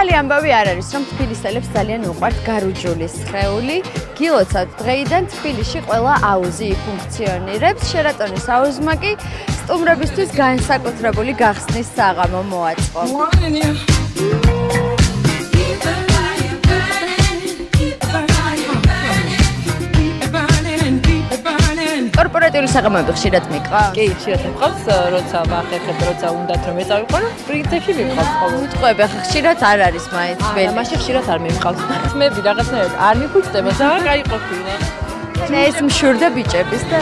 ახალი ამბავი არ არის, რომ თბილისელებს ძალიან უყვართ გარუჯული სხეული. გილოცავთ დღეიდან თბილისში ყველა აუზი ფუნქციონირებს. შერატონის აუზმა კი სტუმრებისთვის განსაკუთრებული გახსნის საღამო მოაწყო. კორპორატიული საღამოები ხშირად მიყვარს? კი, ხშირად მიყვარს, როცა ვახერხებ, როცა უნდათ რომ ეწავიყო, პრინციპში მიყვარს ყოველ. უტყვები ახლა ხშირად არ არის მაინც ბელი. მაშინ ხშირად არ მიმყავს. ხმები რაღაცნაირად არ მიხუჭდება, ძალიან კაი ყოფილა. ეს მშურდა ბიჭების და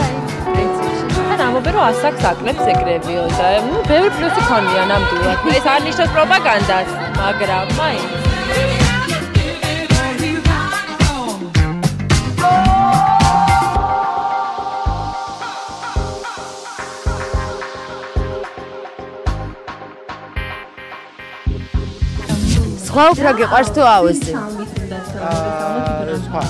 პრინციპში. ან ამბობენ რომ ასაკს აკლებს ეგრევიო და ბევრი პლუსი ქონია ნამდვილად. ეს არ ნიშნავს პროპაგანდას, მაგრამ მაინც სხვა უფრო გიყვარს თუ აუზი? სხვა.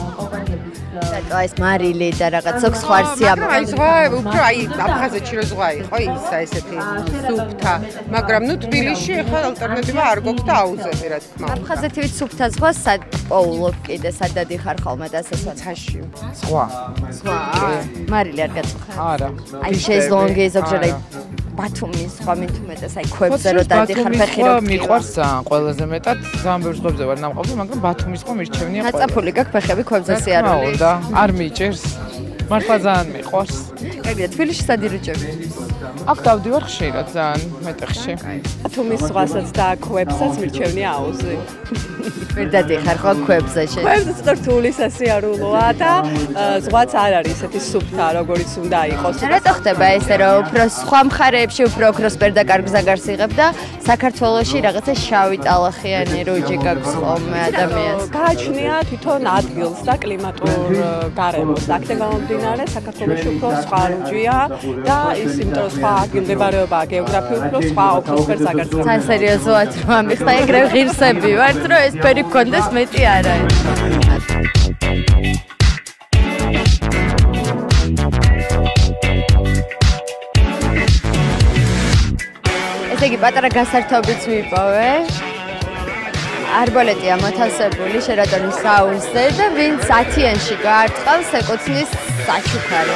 და ეს მარილი და რაღაც ოქს ხვარსი ამ. აი სხვა უფრო აი აფხაზეთში რო სხვა იყო ისა ესეთი სუფთა, მაგრამ ნუ თბილისში ახლა ალტერნატივა არ გვაქვს და აუზები რა თქმა უნდა. აფხაზეთივით სუფთა სხვა სად პოულობ კიდე სადად იხარ ხოლმე და ასე ცაში. სხვა. სხვა. მარილი არ გაწუხა. არა. აი შეზლონგი ზოგჯერ ბათუმის სხვა მithumetes აი ქვებზე რო დადიხარ ფეხი რო მიყვარს ძალიან ყველაზე მეტად ძალიან ბევრ ზღვებზე ვარ ნამყოფი მაგრამ ბათუმის სხვა მირჩევნია ყველა. ნაწაფული გაქვს ფეხები ქვებზე სიარული. და არ მიჭერს. მართლა ძალიან მიყვარს. კარგია, თბილისში სად ირუჭები? აქ დავდივარ ხშირად ძალიან მეტეხში. ბათუმის ზღვასაც და ქვებსაც მირჩევნია აუზი. ვერ დადიხარ ხო ქვებზე შენ? ქვებზე ცოტა რთული სასიარულოა და ზღვაც არ არის ესეთი სუფთა, როგორიც უნდა იყოს. რატო ხდება ესე რომ უფრო სხვა მხარეებში უფრო ოქროსფერ და კარგ ზაგარს იღებ და საქართველოში რაღაცა შავი ტალახიანი რუჯი გაქვს ხოლმე ადამიანს? გააჩნია თვითონ ადგილს და კლიმატურ გარემოს. აქედან გამომდინარე საქართველოში უფრო სხვა რუჯია და ის იმიტომ სხვა ადგილმდებარეობა გეოგრაფიულ უფრო სხვა ოქროსფერ ზაგარს გაქვს. სასერიოზოა რომ ამიხსნა ეგრე ღირსები ვართ რომ ეს ფერი გქონდეს მეტი არა. ესე იგი პატარა გასართობიც ვიპოვე. არბოლეტია მოთავსებული შერატონის აუზზე და ვინც 10-იანში გაარტყავს ეკუთვნის საჩუქარი.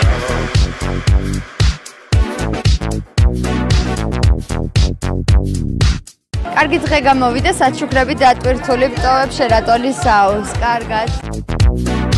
კარგი დღე გამოვიდა, საჩუქრები დატვირთული ვტოვებ შერატონის აუზს. კარგად.